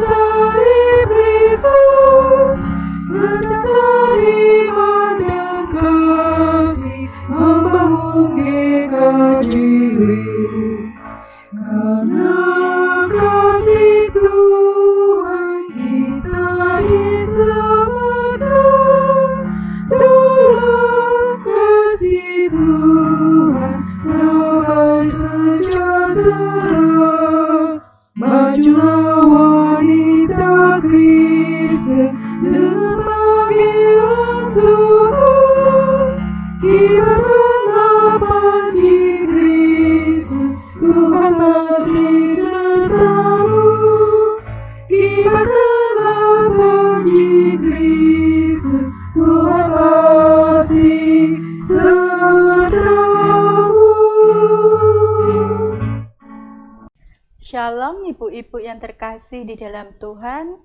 salib Kristus, berdasari iman dan kasih, membangun GKJW. Karena kasih Tuhan kita diselamatkan, dalam kasih Tuhan damai sejahtera. Majulah wanita Kristen dengan panggilan Tuhan, kibarkanlah panji Kristus, Tuhanlah tertamu. Kibarkanlah panji Kristus, Tuhanlah si sertamu. Shalom ibu-ibu yang terkasih di dalam Tuhan.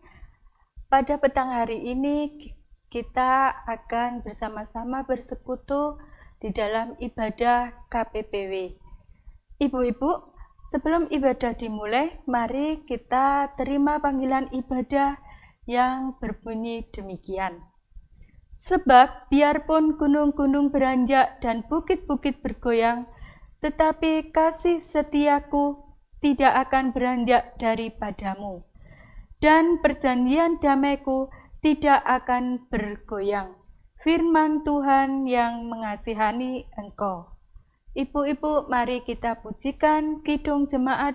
Pada petang hari ini kita akan bersama-sama bersekutu di dalam ibadah KPPW. Ibu-ibu, sebelum ibadah dimulai, mari kita terima panggilan ibadah yang berbunyi demikian. Sebab biarpun gunung-gunung beranjak dan bukit-bukit bergoyang, tetapi kasih setiaku tidak akan beranjak daripadamu, dan perjanjian damaiku tidak akan bergoyang. Firman Tuhan yang mengasihani engkau. Ibu-ibu, mari kita pujikan Kidung Jemaat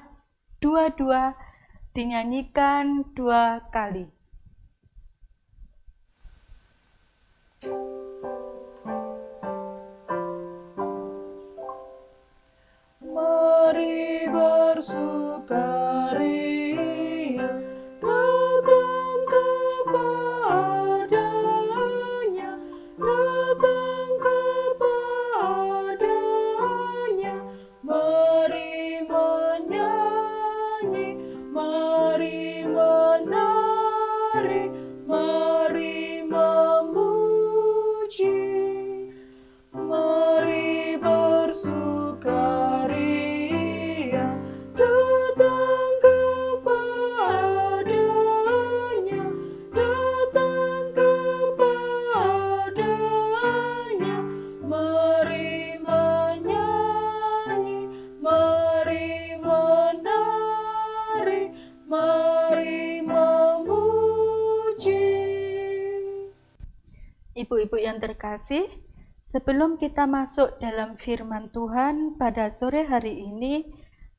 22 dinyanyikan 2 kali. Mari bersukaria, datang kepadanya, datang kepadanya. Mari menyanyi, mari menari, mari memuji, mari bersukaria, datang kepadanya, datang kepadanya. Mari menyanyi, mari menari, mari memuji. Ibu-ibu yang terkasih, sebelum kita masuk dalam firman Tuhan pada sore hari ini,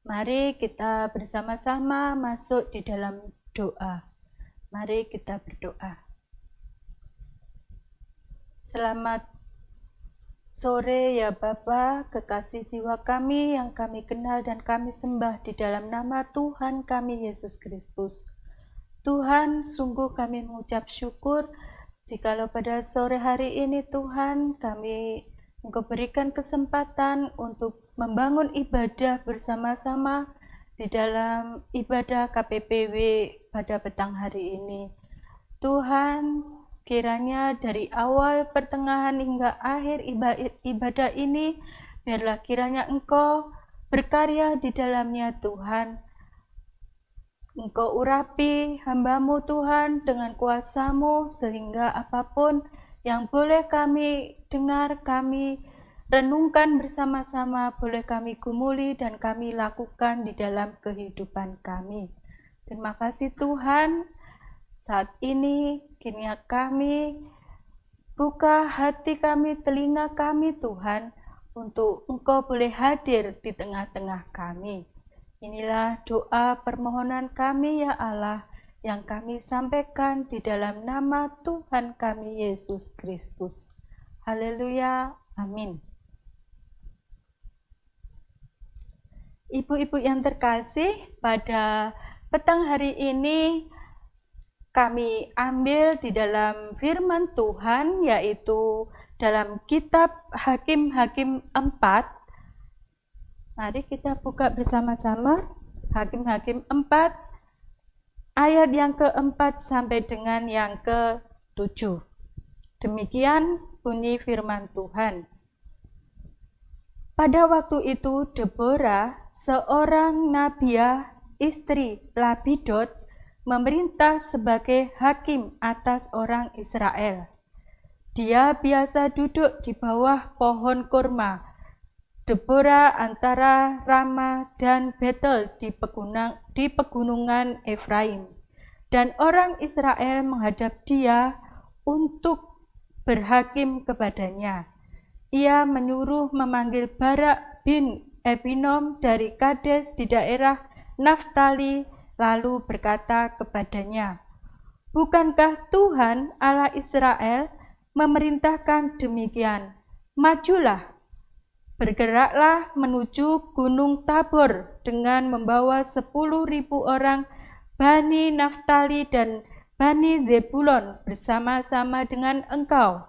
mari kita bersama-sama masuk di dalam doa. Mari kita berdoa. Selamat sore ya Bapa, kekasih jiwa kami yang kami kenal dan kami sembah di dalam nama Tuhan kami Yesus Kristus. Tuhan, sungguh kami mengucap syukur jikalau pada sore hari ini Tuhan kami Engkau berikan kesempatan untuk membangun ibadah bersama-sama di dalam ibadah KPPW pada petang hari ini. Tuhan, kiranya dari awal, pertengahan hingga akhir ibadah ini, biarlah kiranya Engkau berkarya di dalamnya Tuhan. Engkau urapi hamba-Mu Tuhan dengan kuasa-Mu, sehingga apapun yang boleh kami dengar, kami renungkan bersama-sama, boleh kami gumuli dan kami lakukan di dalam kehidupan kami. Terima kasih Tuhan, saat ini kiranya kami buka hati kami, telinga kami Tuhan, untuk Engkau boleh hadir di tengah-tengah kami. Inilah doa permohonan kami ya Allah, yang kami sampaikan di dalam nama Tuhan kami Yesus Kristus. Haleluya, amin. Ibu-ibu yang terkasih, pada petang hari ini kami ambil di dalam firman Tuhan, yaitu dalam kitab Hakim-Hakim 4. Mari kita buka bersama-sama Hakim-Hakim 4 ayat yang keempat sampai dengan yang ke-7. Demikian bunyi firman Tuhan. Pada waktu itu Deborah, seorang nabiah istri Lapidot, memerintah sebagai hakim atas orang Israel. Dia biasa duduk di bawah pohon kurma, Deborah antara Rama dan Betel di pegunungan Efraim. Dan orang Israel menghadap dia untuk berhakim kepadanya. Ia menyuruh memanggil Barak bin Abinom dari Kades di daerah Naftali, lalu berkata kepadanya, "Bukankah Tuhan Allah Israel memerintahkan demikian? Majulah, bergeraklah menuju Gunung Tabor dengan membawa 10.000 orang Bani Naftali dan Bani Zebulon bersama-sama dengan engkau.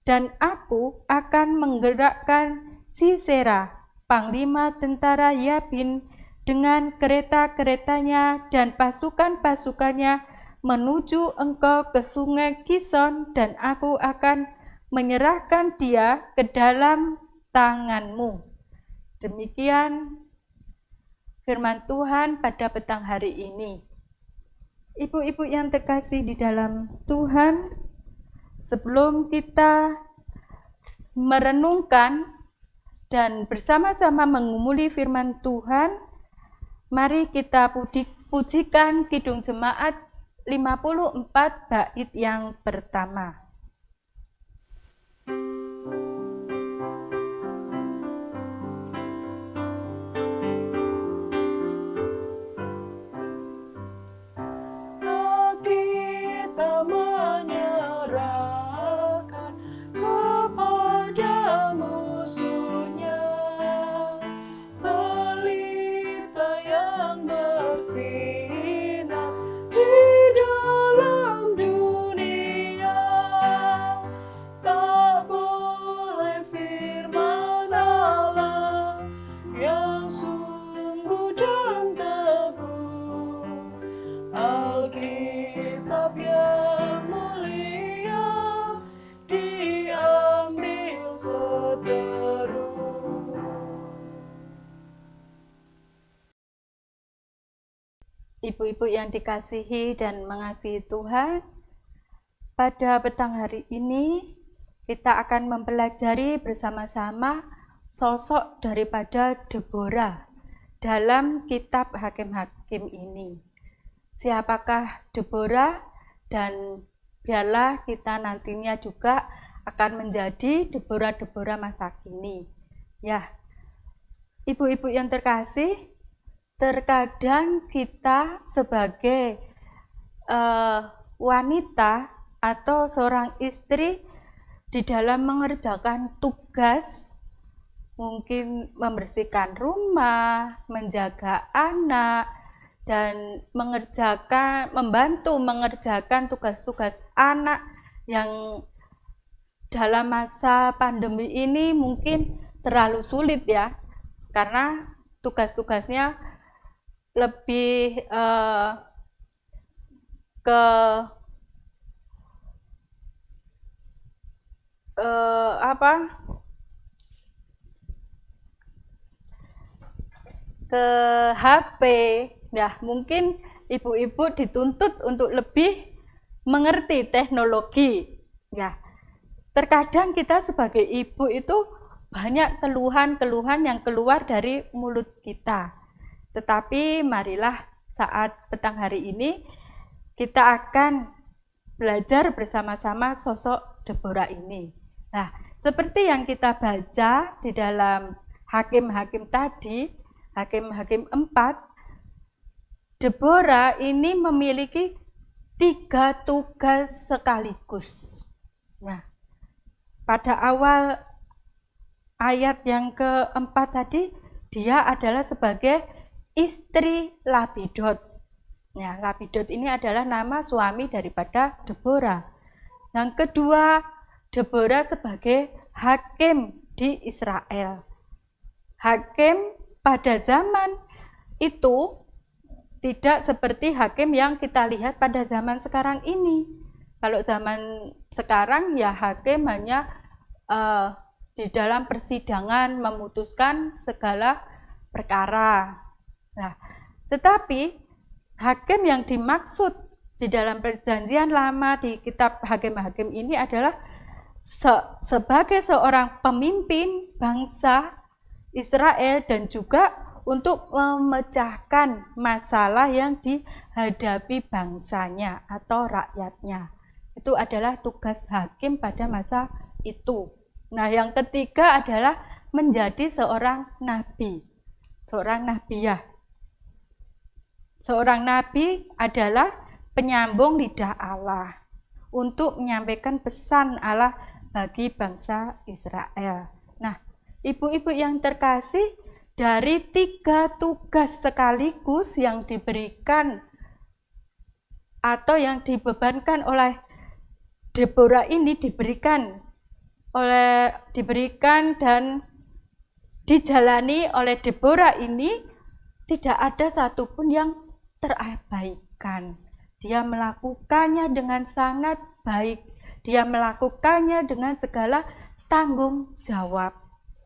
Dan aku akan menggerakkan Sisera, panglima tentara Yabin, dengan kereta-keretanya dan pasukan-pasukannya menuju engkau ke sungai Kison, dan aku akan menyerahkan dia ke dalam tanganmu." Demikian firman Tuhan pada petang hari ini. Ibu-ibu yang terkasih di dalam Tuhan, sebelum kita merenungkan dan bersama-sama mengumuli firman Tuhan, mari kita pujikan Kidung Jemaat 54 bait yang pertama. Kita menyerahkan kepada musuhnya pelita yang bersinar di dalam dunia. Tak boleh firman Allah yang sungguh dan teguh, Alkitab yang mulia diambil seteru. Ibu-ibu yang dikasihi dan mengasihi Tuhan, pada petang hari ini kita akan mempelajari bersama-sama sosok daripada Deborah dalam kitab Hakim-Hakim ini. Siapakah Deborah? Dan biarlah kita nantinya juga akan menjadi Deborah-Deborah masa kini. Ya, ibu-ibu yang terkasih, terkadang kita sebagai wanita atau seorang istri di dalam mengerjakan tugas, mungkin membersihkan rumah, menjaga anak, dan membantu mengerjakan tugas-tugas anak yang dalam masa pandemi ini mungkin terlalu sulit ya, karena tugas-tugasnya lebih ke HP. Nah, mungkin ibu-ibu dituntut untuk lebih mengerti teknologi. Ya, terkadang kita sebagai ibu itu banyak keluhan-keluhan yang keluar dari mulut kita. Tetapi marilah saat petang hari ini kita akan belajar bersama-sama sosok Deborah ini. Nah, seperti yang kita baca di dalam Hakim-Hakim tadi, Hakim-Hakim 4, Deborah ini memiliki 3 tugas sekaligus. Nah, pada awal ayat yang keempat tadi, dia adalah sebagai istri Lapidot. Nah, Lapidot ini adalah nama suami daripada Deborah. Yang kedua, Deborah sebagai hakim di Israel. Hakim pada zaman itu tidak seperti hakim yang kita lihat pada zaman sekarang ini. Kalau zaman sekarang ya hakim hanya di dalam persidangan memutuskan segala perkara. Nah, tetapi hakim yang dimaksud di dalam perjanjian lama di kitab Hakim-Hakim ini adalah sebagai seorang pemimpin bangsa Israel dan juga untuk memecahkan masalah yang dihadapi bangsanya atau rakyatnya. Itu adalah tugas hakim pada masa itu. Nah, yang ketiga adalah menjadi seorang nabi, seorang nabiyah. Seorang nabi adalah penyambung lidah Allah untuk menyampaikan pesan Allah bagi bangsa Israel. Nah, ibu-ibu yang terkasih, dari 3 tugas sekaligus yang diberikan atau yang dibebankan oleh Deborah ini diberikan dan dijalani oleh Deborah ini, tidak ada satupun yang terabaikan. Dia melakukannya dengan sangat baik. Dia melakukannya dengan segala tanggung jawab.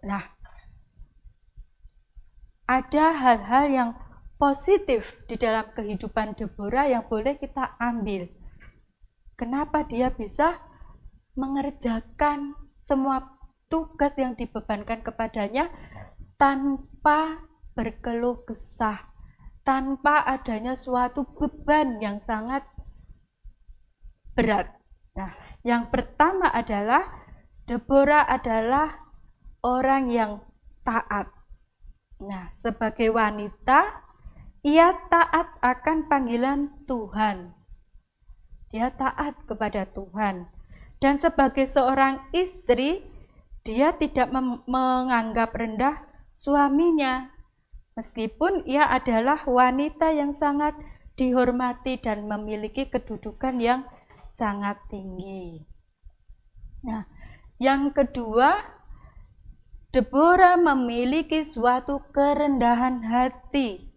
Nah, ada hal-hal yang positif di dalam kehidupan Deborah yang boleh kita ambil. Kenapa dia bisa mengerjakan semua tugas yang dibebankan kepadanya tanpa berkeluh kesah, tanpa adanya suatu beban yang sangat berat. Nah, yang pertama adalah Deborah adalah orang yang taat. Nah, sebagai wanita, ia taat akan panggilan Tuhan. Dia taat kepada Tuhan. Dan sebagai seorang istri, dia tidak menganggap rendah suaminya. Meskipun ia adalah wanita yang sangat dihormati dan memiliki kedudukan yang sangat tinggi. Nah, yang kedua, Deborah memiliki suatu kerendahan hati.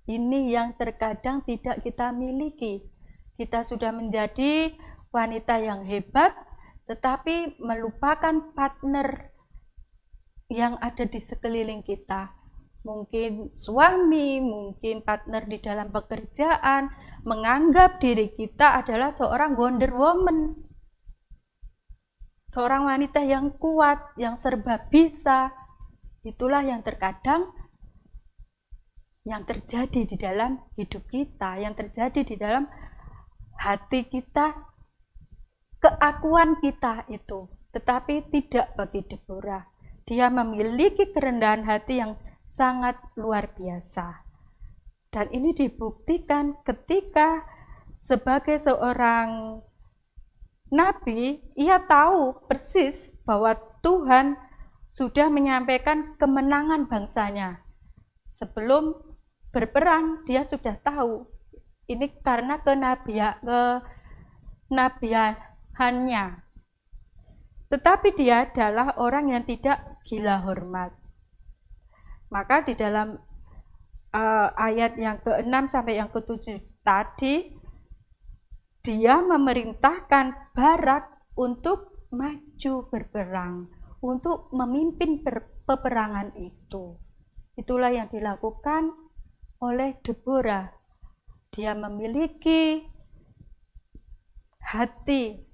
Ini yang terkadang tidak kita miliki. Kita sudah menjadi wanita yang hebat, tetapi melupakan partner yang ada di sekeliling kita. Mungkin suami, mungkin partner di dalam pekerjaan, menganggap diri kita adalah seorang Wonder Woman. Seorang wanita yang kuat, yang serba bisa. Itulah yang terkadang yang terjadi di dalam hidup kita, yang terjadi di dalam hati kita, keakuan kita itu. Tetapi tidak bagi Deborah. Dia memiliki kerendahan hati yang sangat luar biasa. Dan ini dibuktikan ketika sebagai seorang nabi, ia tahu persis bahwa Tuhan sudah menyampaikan kemenangan bangsanya. Sebelum berperang, dia sudah tahu. Ini karena kenabiahannya. Tetapi dia adalah orang yang tidak gila hormat. Maka di dalam ayat yang ke-6 sampai yang ke-7 tadi, dia memerintahkan Barak untuk maju berperang, untuk memimpin peperangan itu. Itulah yang dilakukan oleh Deborah. Dia memiliki hati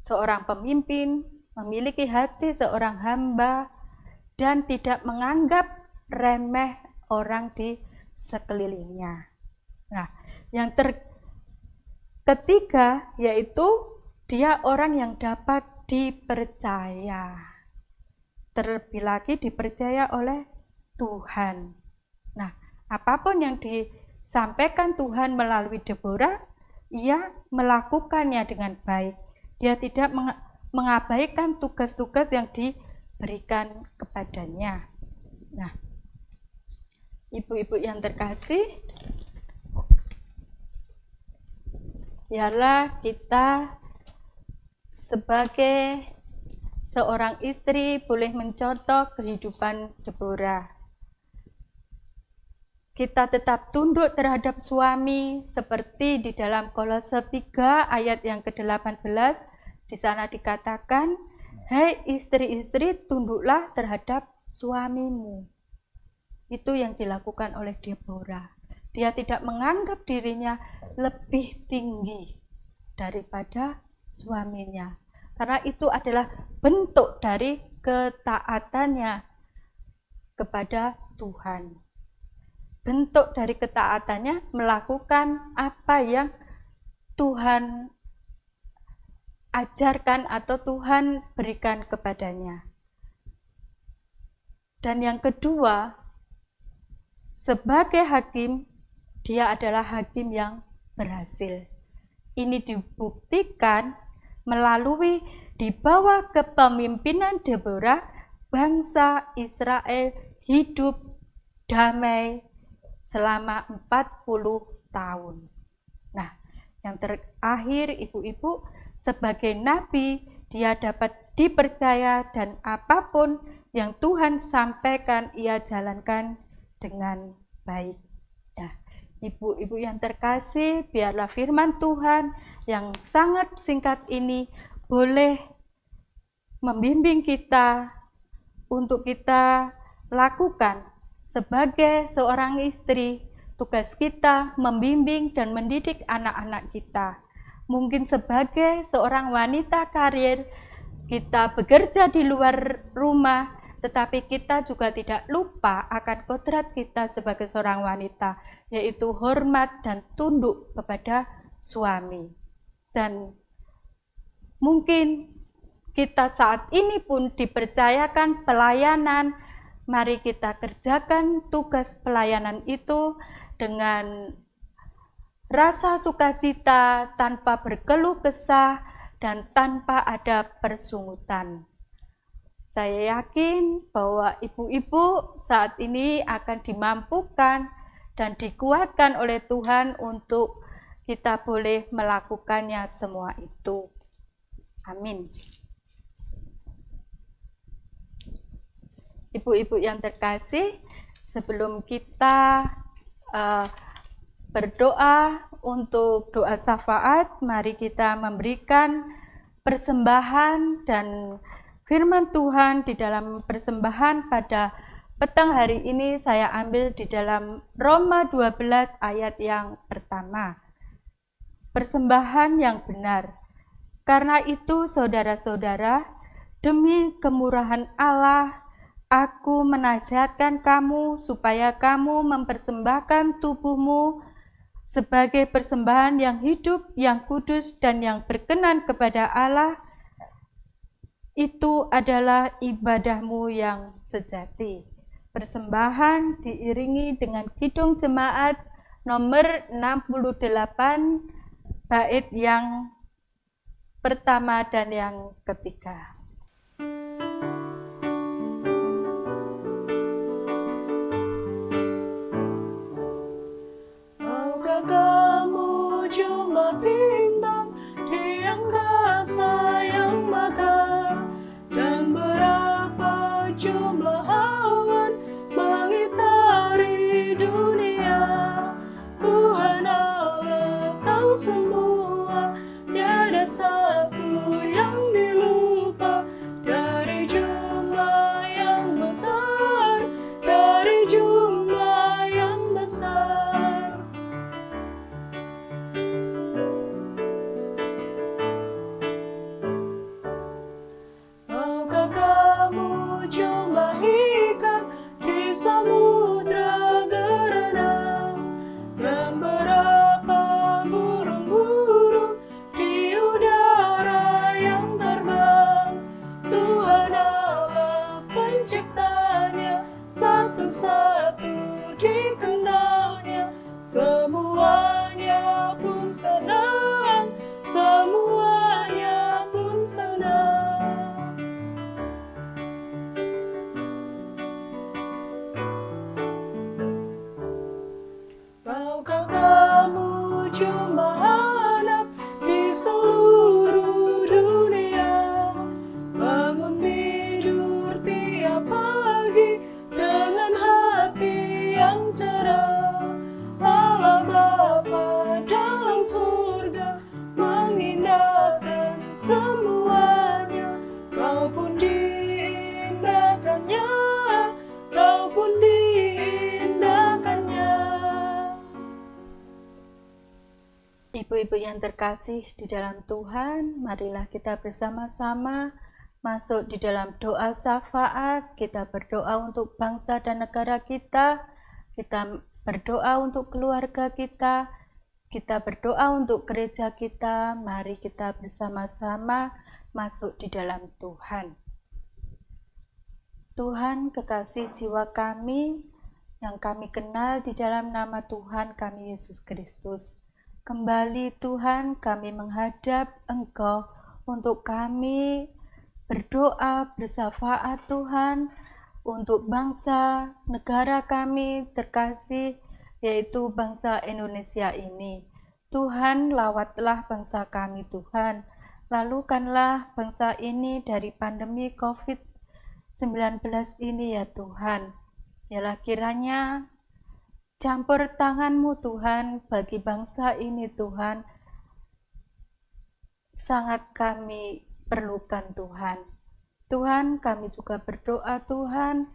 seorang pemimpin, memiliki hati seorang hamba, dan tidak menganggap remeh orang di sekelilingnya. Nah, yang ketiga yaitu dia orang yang dapat dipercaya. Terlebih lagi dipercaya oleh Tuhan. Nah, apapun yang disampaikan Tuhan melalui Deborah, ia melakukannya dengan baik. Dia tidak mengabaikan tugas-tugas yang diberikan kepadanya. Nah, ibu-ibu yang terkasih, biarlah kita sebagai seorang istri boleh mencontoh kehidupan Deborah. Kita tetap tunduk terhadap suami seperti di dalam Kolose 3 ayat yang ke-18. Di sana dikatakan, "Hai istri-istri, tunduklah terhadap suamimu." Itu yang dilakukan oleh Deborah. Dia tidak menganggap dirinya lebih tinggi daripada suaminya. Karena itu adalah bentuk dari ketaatannya kepada Tuhan. Bentuk dari ketaatannya melakukan apa yang Tuhan ajarkan atau Tuhan berikan kepadanya. Dan yang kedua, sebagai hakim, dia adalah hakim yang berhasil. Ini dibuktikan melalui di bawah kepemimpinan Deborah, bangsa Israel hidup damai selama 40 tahun. Nah, yang terakhir ibu-ibu, sebagai nabi dia dapat dipercaya dan apapun yang Tuhan sampaikan ia jalankan dengan baik. Nah, ibu-ibu yang terkasih, biarlah firman Tuhan yang sangat singkat ini boleh membimbing kita untuk kita lakukan sebagai seorang istri. Tugas kita membimbing dan mendidik anak-anak kita. Mungkin sebagai seorang wanita karir, kita bekerja di luar rumah, tetapi kita juga tidak lupa akan kodrat kita sebagai seorang wanita, yaitu hormat dan tunduk kepada suami. Dan mungkin kita saat ini pun dipercayakan pelayanan, mari kita kerjakan tugas pelayanan itu dengan rasa sukacita, tanpa berkeluh kesah, dan tanpa ada persungutan. Saya yakin bahwa ibu-ibu saat ini akan dimampukan dan dikuatkan oleh Tuhan untuk kita boleh melakukannya semua itu. Amin. Ibu-ibu yang terkasih, sebelum kita berdoa untuk doa syafaat, mari kita memberikan persembahan dan firman Tuhan di dalam persembahan pada petang hari ini saya ambil di dalam Roma 12 ayat yang pertama. Persembahan yang benar. Karena itu saudara-saudara, demi kemurahan Allah, aku menasihatkan kamu supaya kamu mempersembahkan tubuhmu sebagai persembahan yang hidup, yang kudus, dan yang berkenan kepada Allah. Itu adalah ibadahmu yang sejati. Persembahan diiringi dengan kidung jemaat nomor 68, bait yang pertama dan yang ketiga. Kamu cuma bintang di angkasa yang megah, dan berapa jumlah awan mengitari dunia. Tuhan Allah tahu semua, tiada satu yang dilupa. Dari jumlah yang besar, dari jumlah yang besar. Jumlah ikan di samudra berenang, dan berapa burung Ibu-ibu yang terkasih di dalam Tuhan, marilah kita bersama-sama masuk di dalam doa syafaat. Kita berdoa untuk bangsa dan negara kita berdoa untuk keluarga kita berdoa untuk gereja kita. Mari kita bersama-sama masuk di dalam Tuhan. Tuhan, kekasih jiwa kami yang kami kenal di dalam nama Tuhan kami Yesus Kristus. Kembali Tuhan, kami menghadap Engkau untuk kami berdoa bersyafaat Tuhan untuk bangsa negara kami terkasih, yaitu bangsa Indonesia ini. Tuhan, lawatlah bangsa kami Tuhan. Lalukanlah bangsa ini dari pandemi COVID-19 ini ya Tuhan. Yalah kiranya campur tangan-Mu Tuhan bagi bangsa ini Tuhan. Sangat kami perlukan Tuhan. Tuhan, kami juga berdoa Tuhan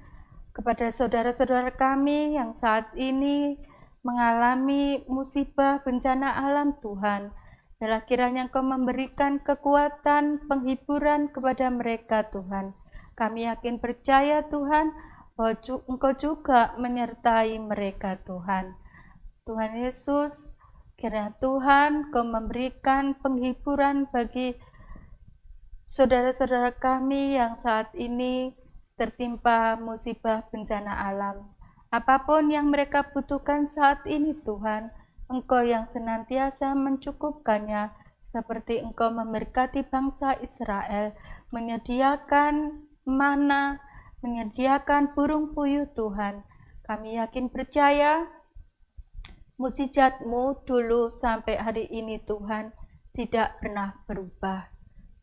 kepada saudara-saudara kami yang saat ini mengalami musibah bencana alam Tuhan. Yalah kiranya Engkau memberikan kekuatan, penghiburan kepada mereka Tuhan. Kami yakin percaya Tuhan bahwa Engkau juga menyertai mereka Tuhan. Tuhan Yesus, kiranya Tuhan Engkau memberikan penghiburan bagi saudara-saudara kami yang saat ini tertimpa musibah bencana alam. Apapun yang mereka butuhkan saat ini Tuhan, Engkau yang senantiasa mencukupkannya, seperti Engkau memberkati bangsa Israel, menyediakan mana, menyediakan burung puyuh Tuhan. Kami yakin percaya mukjizat-Mu dulu sampai hari ini Tuhan tidak pernah berubah.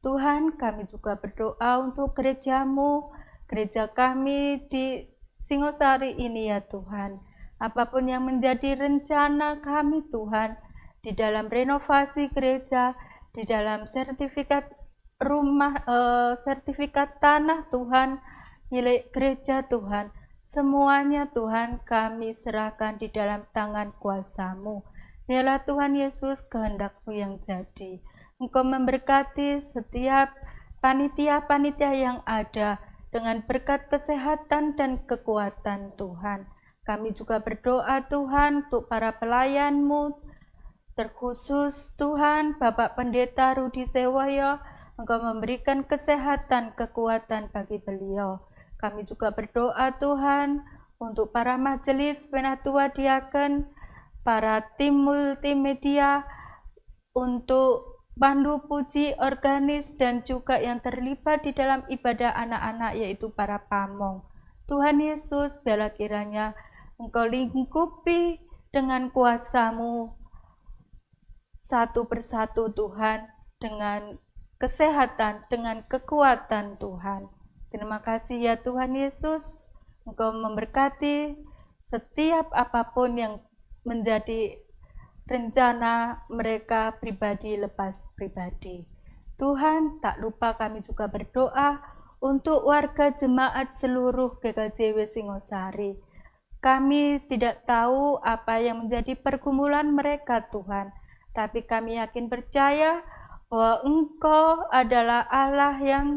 Tuhan, kami juga berdoa untuk gereja-Mu, gereja kami di Singosari ini ya Tuhan. Apapun yang menjadi rencana kami Tuhan, di dalam renovasi gereja, di dalam sertifikat rumah, sertifikat tanah Tuhan, milik gereja Tuhan, semuanya Tuhan kami serahkan di dalam tangan kuasa-Mu. Biarlah Tuhan Yesus kehendak-Mu yang jadi. Engkau memberkati setiap panitia-panitia yang ada dengan berkat kesehatan dan kekuatan Tuhan. Kami juga berdoa Tuhan untuk para pelayan-Mu, terkhusus Tuhan Bapak Pendeta Rudi Sewoyo, Engkau memberikan kesehatan, kekuatan bagi beliau. Kami juga berdoa Tuhan untuk para majelis penatua diaken, para tim multimedia, untuk pandu puji organis dan juga yang terlibat di dalam ibadah anak-anak yaitu para pamong. Tuhan Yesus, biarlah kiranya Engkau lingkupi dengan kuasa-Mu satu persatu Tuhan, dengan kesehatan, dengan kekuatan Tuhan. Terima kasih ya Tuhan Yesus, Engkau memberkati setiap apapun yang menjadi rencana mereka pribadi lepas pribadi. Tuhan, tak lupa kami juga berdoa untuk warga jemaat seluruh GKJW Singosari. Kami tidak tahu apa yang menjadi pergumulan mereka Tuhan, tapi kami yakin percaya bahwa Engkau adalah Allah yang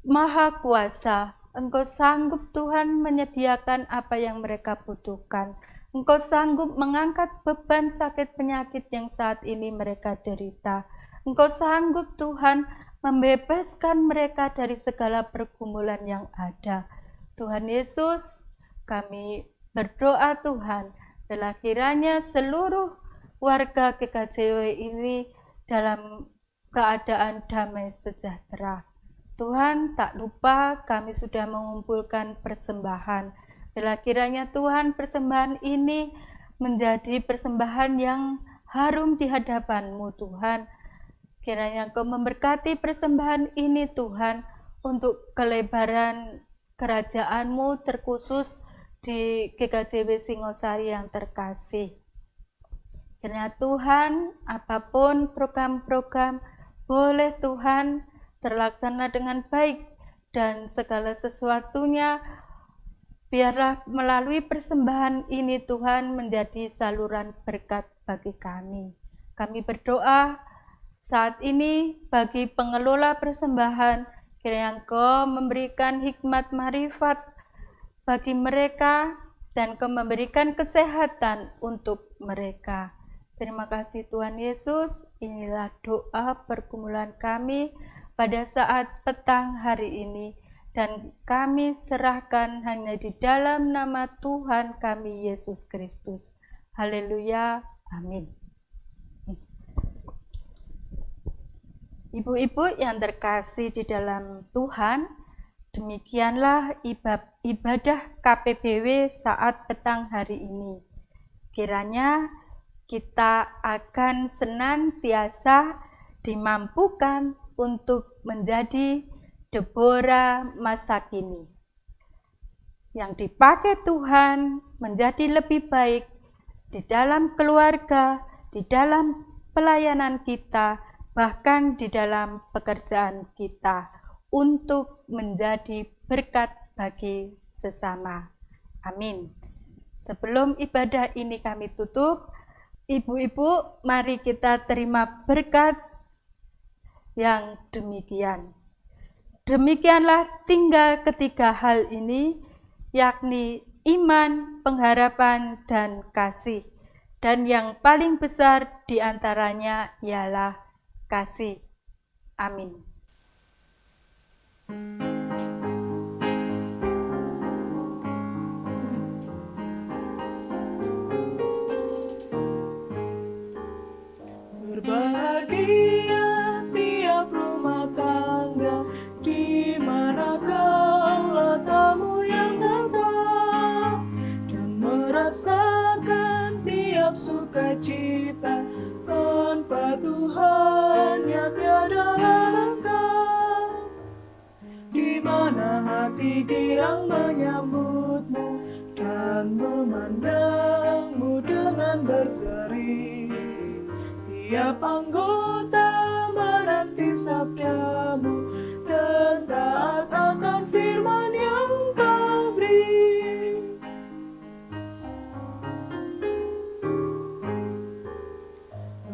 Maha Kuasa. Engkau sanggup Tuhan menyediakan apa yang mereka butuhkan. Engkau sanggup mengangkat beban sakit penyakit yang saat ini mereka derita. Engkau sanggup Tuhan membebaskan mereka dari segala pergumulan yang ada. Tuhan Yesus, kami berdoa Tuhan, biarlah kiranya seluruh warga GKJW ini dalam keadaan damai sejahtera. Tuhan, tak lupa kami sudah mengumpulkan persembahan. Biarlah kiranya Tuhan persembahan ini menjadi persembahan yang harum di hadapan-Mu Tuhan. Kiranya Engkau memberkati persembahan ini Tuhan untuk kelebaran kerajaan-Mu terkhusus di GKJW Singosari yang terkasih. Kiranya Tuhan, apapun program-program boleh Tuhan terlaksana dengan baik dan segala sesuatunya Biarlah melalui persembahan ini Tuhan menjadi saluran berkat bagi kami. Kami berdoa saat ini bagi pengelola persembahan, kiranya Engkau memberikan hikmat marifat bagi mereka dan Engkau memberikan kesehatan untuk mereka. Terima kasih Tuhan Yesus, inilah doa pergumulan kami pada saat petang hari ini. Dan kami serahkan hanya di dalam nama Tuhan kami Yesus Kristus. Haleluya, amin. Ibu-ibu yang terkasih di dalam Tuhan, demikianlah ibadah KPBW saat petang hari ini. Kiranya kita akan senantiasa dimampukan untuk menjadi Deborah masa kini, yang dipakai Tuhan menjadi lebih baik di dalam keluarga, di dalam pelayanan kita, bahkan di dalam pekerjaan kita, untuk menjadi berkat bagi sesama. Amin. Sebelum ibadah ini kami tutup, ibu-ibu, mari kita terima berkat yang demikian. Demikianlah tinggal ketiga hal ini, yakni iman, pengharapan, dan kasih. Dan yang paling besar di antaranya ialah kasih. Amin. Berbahagia tiap rumah tangga, di mana kaulah tamu yang datang, dan merasakan tiap sukacita. Tanpa Tuhannya tiadalah lengkap. Di mana hati girang menyambutmu dan memandangmu dengan berseri. Tiap anggota menanti sabdamu dan taat akan firman yang kau beri.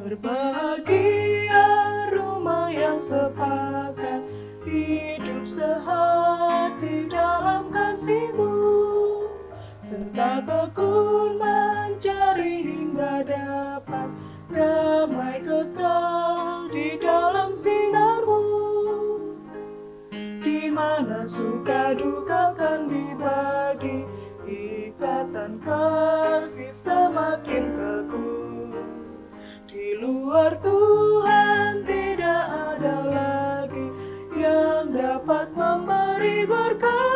Berbahagia rumah yang sepakat, hidup sehati dalam kasih-Mu, serta tekun mencari hingga dapat damai kekal di dalam sinar-Mu, di mana suka duka kan dibagi, ikatan kasih semakin teguh. Di luar Tuhan tidak ada lagi yang dapat memberi berkat.